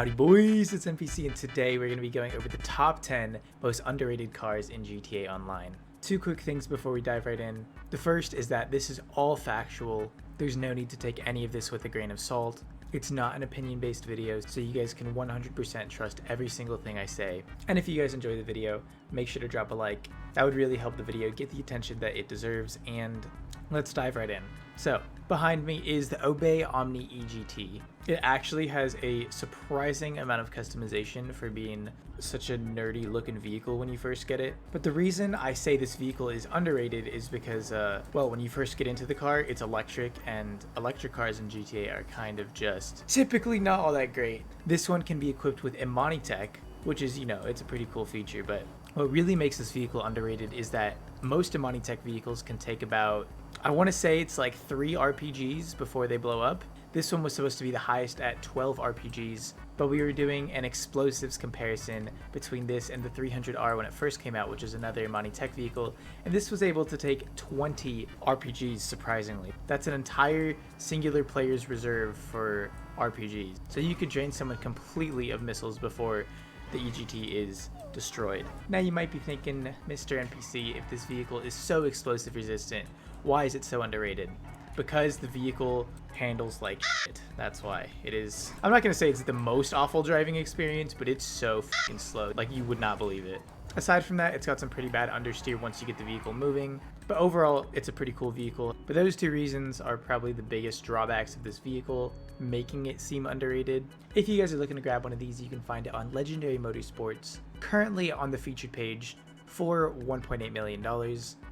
Howdy boys, it's NPC, and today we're going to be going over the top 10 most underrated cars in GTA Online. Two quick things before we dive right in. The first is that this is all factual. There's no need to take any of this with a grain of salt. It's not an opinion-based video, so you guys can 100% trust every single thing I say. And if you guys enjoy the video, make sure to drop a like. That would really help the video get the attention that it deserves, and let's dive right in. So, behind me is the Obey Omni EGT. It actually has a surprising amount of customization for being such a nerdy looking vehicle when you first get it. But the reason I say this vehicle is underrated is because, well, when you first get into the car, it's electric, and electric cars in GTA are kind of just typically not all that great. This one can be equipped with Immonitech, which is, you know, it's a pretty cool feature, but what really makes this vehicle underrated is that most Immonitech vehicles can take about, I want to say it's like 3 RPGs before they blow up. This one was supposed to be the highest at 12 RPGs, but we were doing an explosives comparison between this and the 300R when it first came out, which is another Immonitech vehicle, and this was able to take 20 RPGs, surprisingly. That's an entire singular player's reserve for RPGs. So you could drain someone completely of missiles before the EGT is destroyed. Now you might be thinking, Mr. NPC, if this vehicle is so explosive resistant, why is it so underrated? Because the vehicle handles like shit. That's why. It is, I'm not gonna say it's the most awful driving experience, but it's so fucking slow, like you would not believe it. Aside from that, it's got some pretty bad understeer once you get the vehicle moving, but overall it's a pretty cool vehicle. But those two reasons are probably the biggest drawbacks of this vehicle, making it seem underrated. If you guys are looking to grab one of these, you can find it on Legendary Motorsports, currently on the featured page for $1.8 million.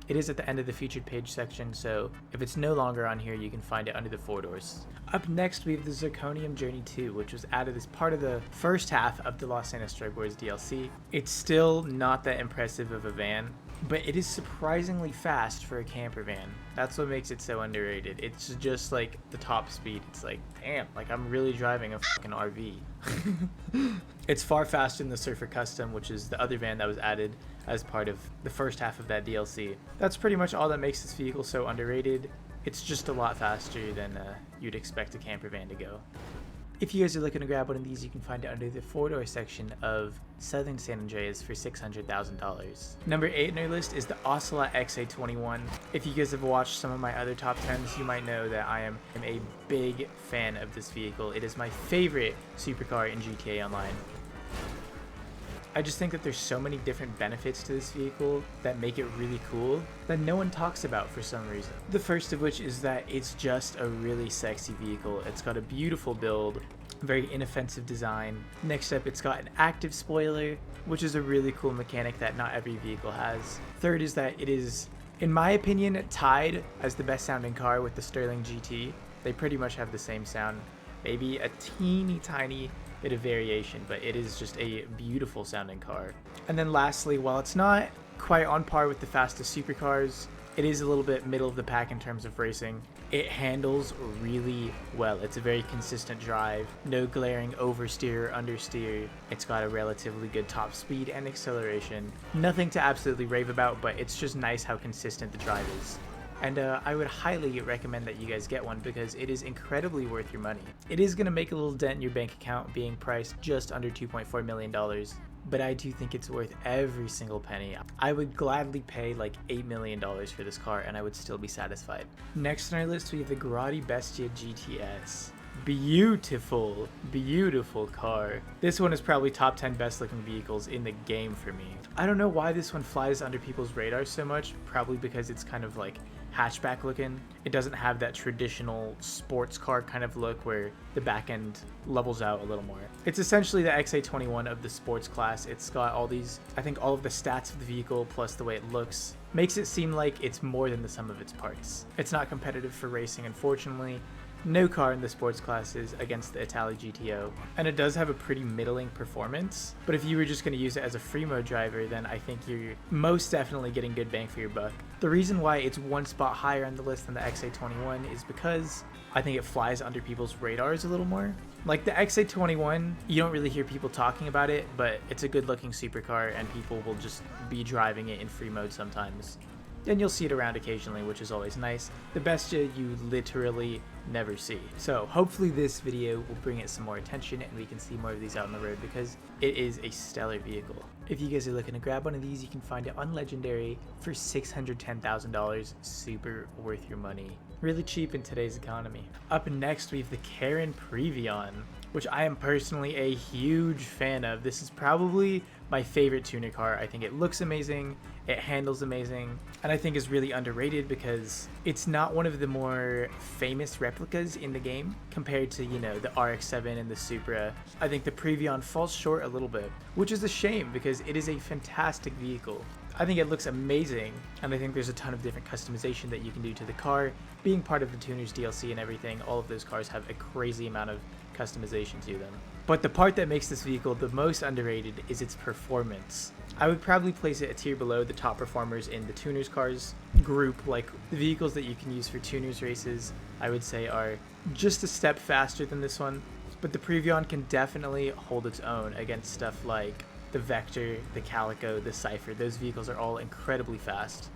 It is at the end of the featured page section, so if it's no longer on here, you can find it under the 4 doors. Up next, we have the Zenith Journey 2, which was added as part of the first half of the Los Santos Drug Wars DLC. It's still not that impressive of a van, but it is surprisingly fast for a camper van. That's what makes it so underrated. It's just like the top speed. It's like, damn, like I'm really driving a fucking RV. It's far faster than the Surfer Custom, which is the other van that was added as part of the first half of that DLC. That's pretty much all that makes this vehicle so underrated. It's just a lot faster than you'd expect a camper van to go. If you guys are looking to grab one of these, you can find it under the 4-door section of Southern San Andreas for $600,000. Number 8 on our list is the Ocelot XA21. If you guys have watched some of my other top 10s, you might know that I am a big fan of this vehicle. It is my favorite supercar in GTA Online. I just think that there's so many different benefits to this vehicle that make it really cool that no one talks about for some reason. The first of which is that it's just a really sexy vehicle. It's got a beautiful build, very inoffensive design. Next up, it's got an active spoiler, which is a really cool mechanic that not every vehicle has. Third is that it is, in my opinion, tied as the best sounding car with the Sterling GT. They pretty much have the same sound, maybe a teeny tiny bit of variation, but it is just a beautiful sounding car. And then lastly, while it's not quite on par with the fastest supercars, it is a little bit middle of the pack in terms of racing. It handles really well. It's a very consistent drive, no glaring oversteer or understeer. It's got a relatively good top speed and acceleration. Nothing to absolutely rave about, but it's just nice how consistent the drive is. And I would highly recommend that you guys get one because it is incredibly worth your money. It is going to make a little dent in your bank account being priced just under $2.4 million, but I do think it's worth every single penny. I would gladly pay like $8 million for this car and I would still be satisfied. Next on our list, we have the Grotti Bestia GTS. Beautiful, beautiful car. This one is probably top 10 best looking vehicles in the game for me. I don't know why this one flies under people's radars so much, probably because it's kind of like hatchback looking. It doesn't have that traditional sports car kind of look where the back end levels out a little more. It's essentially the XA21 of the sports class. It's got all these, I think all of the stats of the vehicle plus the way it looks makes it seem like it's more than the sum of its parts. It's not competitive for racing, unfortunately. No car in the sports class is against the Itali GTO, and it does have a pretty middling performance, but if you were just going to use it as a free mode driver, then I think you're most definitely getting good bang for your buck. The reason why it's one spot higher on the list than the XA21 is because I think it flies under people's radars a little more. Like the XA21, you don't really hear people talking about it, but it's a good looking supercar and people will just be driving it in free mode sometimes. And you'll see it around occasionally, which is always nice. The Bestia, you literally never see. So hopefully this video will bring it some more attention and we can see more of these out on the road, because it is a stellar vehicle. If you guys are looking to grab one of these, you can find it on Legendary for $610,000. Super worth your money. Really cheap in today's economy. Up next, we have the Previan, which I am personally a huge fan of. This is probably my favorite tuner car. I think it looks amazing, it handles amazing, and I think is really underrated because it's not one of the more famous replicas in the game compared to, you know, the RX-7 and the Supra. I think the Previan falls short a little bit, which is a shame because it is a fantastic vehicle. I think it looks amazing, and I think there's a ton of different customization that you can do to the car. Being part of the Tuners DLC and everything, all of those cars have a crazy amount of customization to them. But the part that makes this vehicle the most underrated is its performance. I would probably place it a tier below the top performers in the Tuners cars group. Like, the vehicles that you can use for Tuners races, I would say are just a step faster than this one. But the Previan can definitely hold its own against stuff like the Vector, the Calico, the Cypher. Those vehicles are all incredibly fast.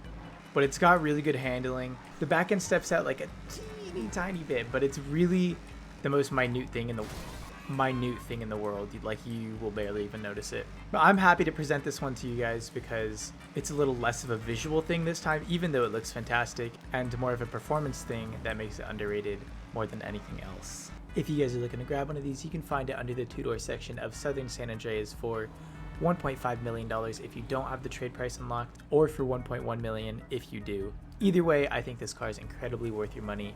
But it's got really good handling. The back end steps out like a teeny tiny bit, but it's really the most minute thing in the world. Like, you will barely even notice it. But I'm happy to present this one to you guys because it's a little less of a visual thing this time, even though it looks fantastic, and more of a performance thing that makes it underrated more than anything else. If you guys are looking to grab one of these, you can find it under the two-door section of Southern San Andreas for $1.5 million if you don't have the trade price unlocked, or for $1.1 million if you do. Either way, I think this car is incredibly worth your money,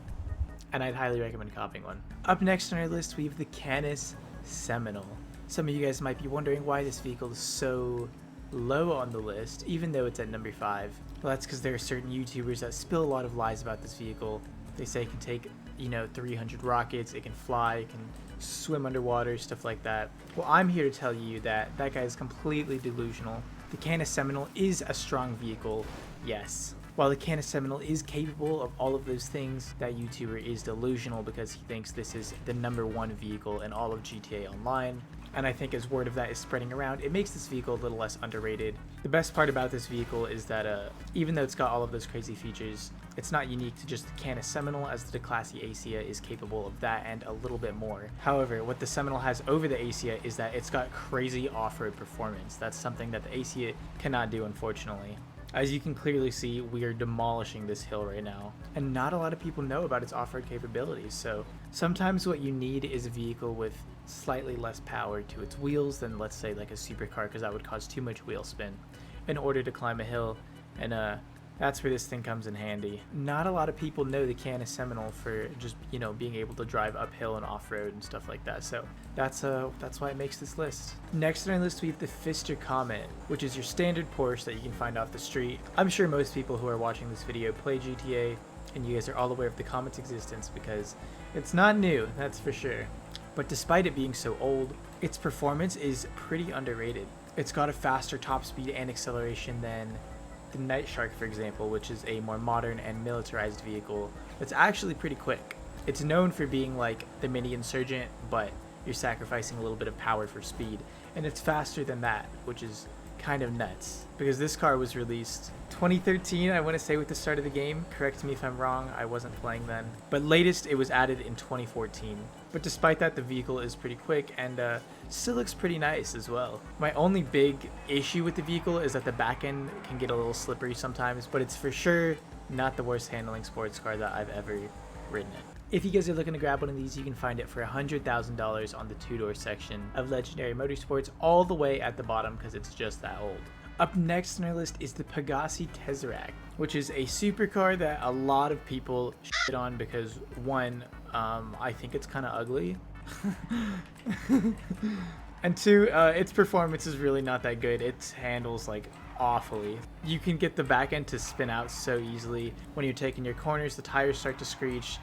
and I'd highly recommend copying one. Up next on our list, we have the Canis Seminal. Some of you guys might be wondering why this vehicle is so low on the list, even though it's at number 5. Well, that's because there are certain YouTubers that spill a lot of lies about this vehicle. They say it can take, you know, 300 rockets, it can fly, it can swim underwater, stuff like that. Well, I'm here to tell you that that guy is completely delusional. The Canis Seminal is a strong vehicle, yes. While the Canis Seminal is capable of all of those things, that YouTuber is delusional because he thinks this is the #1 vehicle in all of GTA Online. And I think as word of that is spreading around, it makes this vehicle a little less underrated. The best part about this vehicle is that even though it's got all of those crazy features, it's not unique to just the Canis Seminal, as the Declassi Acia is capable of that and a little bit more. However, what the Seminal has over the Acia is that it's got crazy off-road performance. That's something that the Acia cannot do, unfortunately. As you can clearly see, we are demolishing this hill right now, and not a lot of people know about its off-road capabilities, so sometimes what you need is a vehicle with slightly less power to its wheels than, let's say, like a supercar, because that would cause too much wheel spin in order to climb a hill, and that's where this thing comes in handy. Not a lot of people know the Canis Seminal for just, you know, being able to drive uphill and off-road and stuff like that, so that's why it makes this list. Next on our list, we have the Pfister Comet, which is your standard Porsche that you can find off the street. I'm sure most people who are watching this video play GTA, and you guys are all aware of the Comet's existence because it's not new, that's for sure. But despite it being so old, its performance is pretty underrated. It's got a faster top speed and acceleration than the Night Shark, for example, which is a more modern and militarized vehicle that's actually pretty quick. It's known for being like the mini Insurgent, but you're sacrificing a little bit of power for speed, and it's faster than that, which is kind of nuts because this car was released 2013, I want to say, with the start of the game. Correct me if I'm wrong, I wasn't playing then, but latest it was added in 2014. But despite that, the vehicle is pretty quick and still looks pretty nice as well. My only big issue with the vehicle is that the back end can get a little slippery sometimes, but it's for sure not the worst handling sports car that I've ever ridden in. If you guys are looking to grab one of these, you can find it for $100,000 on the two-door section of Legendary Motorsports, all the way at the bottom because it's just that old. Up next on our list is the Pegassi Tesseract, which is a supercar that a lot of people shit on because, one, I think it's kind of ugly, and two, its performance is really not that good. It handles like awfully. You can get the back end to spin out so easily. When you're taking your corners, the tires start to screech,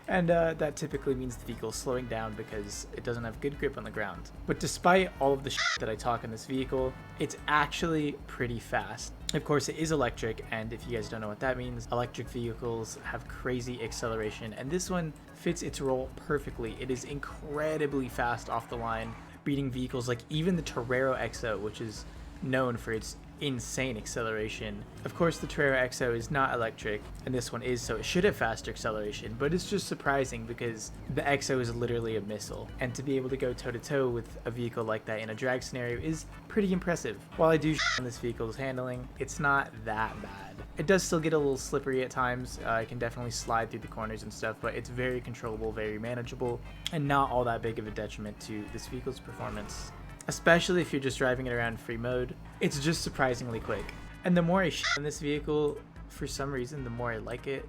and that typically means the vehicle is slowing down because it doesn't have good grip on the ground. But despite all of the shit that I talk in this vehicle, it's actually pretty fast. Of course, it is electric, and if you guys don't know what that means, electric vehicles have crazy acceleration, and this one fits its role perfectly. It is incredibly fast off the line, beating vehicles like even the Torero XO, which is known for its insane acceleration. Of course, the Torero XO is not electric, and this one is, so it should have faster acceleration, but it's just surprising because the XO is literally a missile, and to be able to go toe-to-toe with a vehicle like that in a drag scenario is pretty impressive. While I do on this vehicle's handling, it's not that bad. It does still get a little slippery at times. I can definitely slide through the corners and stuff, but it's very controllable, very manageable, and not all that big of a detriment to this vehicle's performance. Especially if you're just driving it around free mode, it's just surprisingly quick. And the more I on this vehicle, for some reason, the more I like it.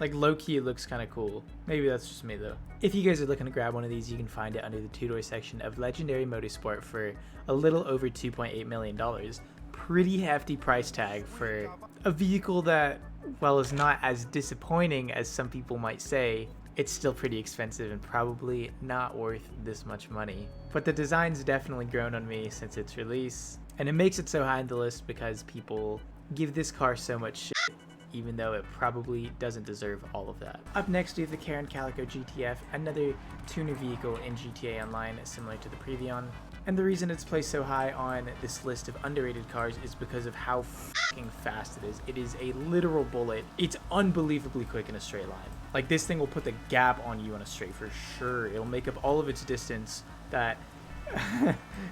Like low-key, it looks kind of cool. Maybe that's just me though. If you guys are looking to grab one of these, you can find it under the two-door section of Legendary Motorsport for a little over $2.8 million. Pretty hefty price tag for a vehicle that, while is not as disappointing as some people might say, it's still pretty expensive and probably not worth this much money. But the design's definitely grown on me since its release, and it makes it so high on the list because people give this car so much shit, even though it probably doesn't deserve all of that. Up next we have the Calico GTR, another tuner vehicle in GTA Online similar to the Previan. And the reason it's placed so high on this list of underrated cars is because of how fucking fast it is. It is a literal bullet. It's unbelievably quick in a straight line. Like, this thing will put the gap on you on a straight for sure. It'll make up all of its distance that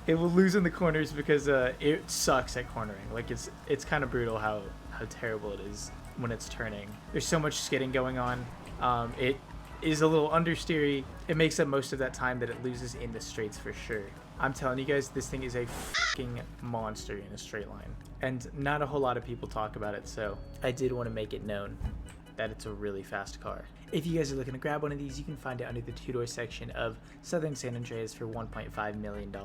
it will lose in the corners because it sucks at cornering. Like, it's kind of brutal how terrible it is when it's turning. There's so much skidding going on. It is a little understeery. It makes up most of that time that it loses in the straights for sure. I'm telling you guys, this thing is a fucking monster in a straight line. And not a whole lot of people talk about it, so I did want to make it known that it's a really fast car. If you guys are looking to grab one of these, you can find it under the two-door section of Southern San Andreas for $1.5 million.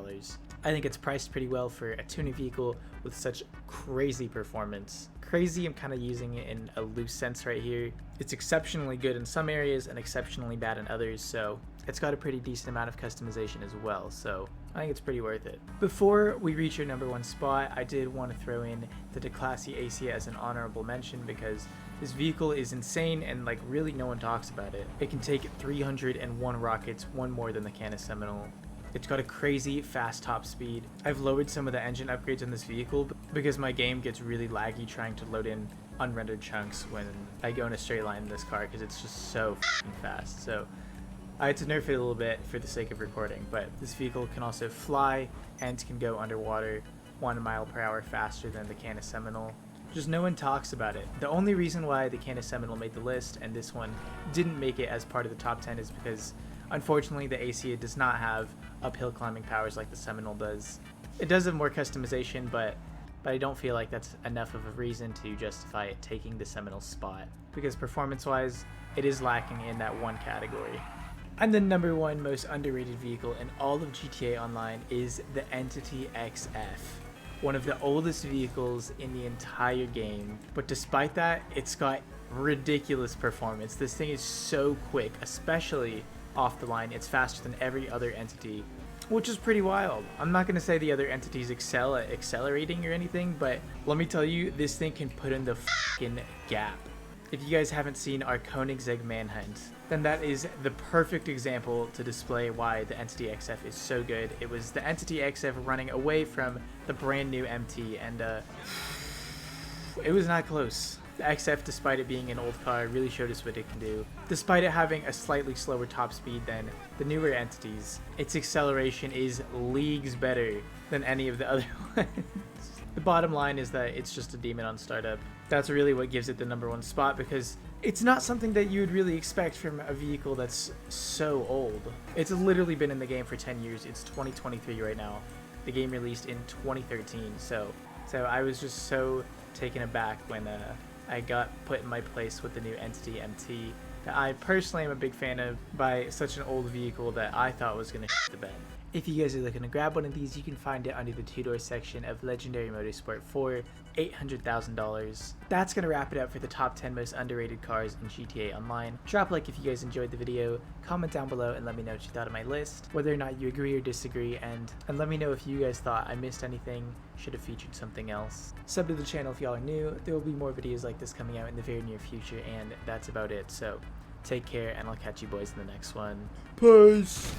I think it's priced pretty well for a tuning vehicle with such crazy performance. Crazy, I'm kind of using it in a loose sense right here. It's exceptionally good in some areas and exceptionally bad in others, so it's got a pretty decent amount of customization as well, so I think it's pretty worth it. Before we reach your number one spot, I did want to throw in the Pegassi AC as an honorable mention because this vehicle is insane and like really no one talks about it. It can take 301 rockets, one more than the Canis Seminal. It's got a crazy fast top speed. I've lowered some of the engine upgrades on this vehicle because my game gets really laggy trying to load in unrendered chunks when I go in a straight line in this car because it's just so fast. So I had to nerf it a little bit for the sake of recording, but this vehicle can also fly and can go underwater 1 mile per hour faster than the Canis Seminal. Just no one talks about it. The only reason why the Canis Seminal made the list and this one didn't make it as part of the top 10 is because unfortunately the AC does not have uphill climbing powers like the Seminal does. It does have more customization, but I don't feel like that's enough of a reason to justify it taking the Seminal spot because performance-wise, it is lacking in that one category. And the number one most underrated vehicle in all of GTA Online is the Entity XF, one of the oldest vehicles in the entire game. But despite that, it's got ridiculous performance. This thing is so quick, especially off the line. It's faster than every other entity, which is pretty wild. I'm not going to say the other entities excel at accelerating or anything, but let me tell you, this thing can put in the fucking gap. If you guys haven't seen our Koenigsegg Manhunt, then that is the perfect example to display why the Entity XF is so good. It was the Entity XF running away from the brand new MT, and it was not close. The XF, despite it being an old car, really showed us what it can do. Despite it having a slightly slower top speed than the newer entities, its acceleration is leagues better than any of the other ones. The bottom line is that it's just a demon on startup. That's really what gives it the number one spot because it's not something that you would really expect from a vehicle that's so old. It's literally been in the game for 10 years. It's 2023 right now. The game released in 2013. So I was just so taken aback when I got put in my place with the new Entity MT that I personally am a big fan of by such an old vehicle that I thought was going to shit the bed. If you guys are looking to grab one of these, you can find it under the two-door section of Legendary Motorsport for $800,000. That's going to wrap it up for the top 10 most underrated cars in GTA Online. Drop a like if you guys enjoyed the video, comment down below and let me know what you thought of my list, whether or not you agree or disagree, and let me know if you guys thought I missed anything, should have featured something else. Sub to the channel if y'all are new. There will be more videos like this coming out in the very near future, and that's about it. So take care, and I'll catch you boys in the next one. Peace!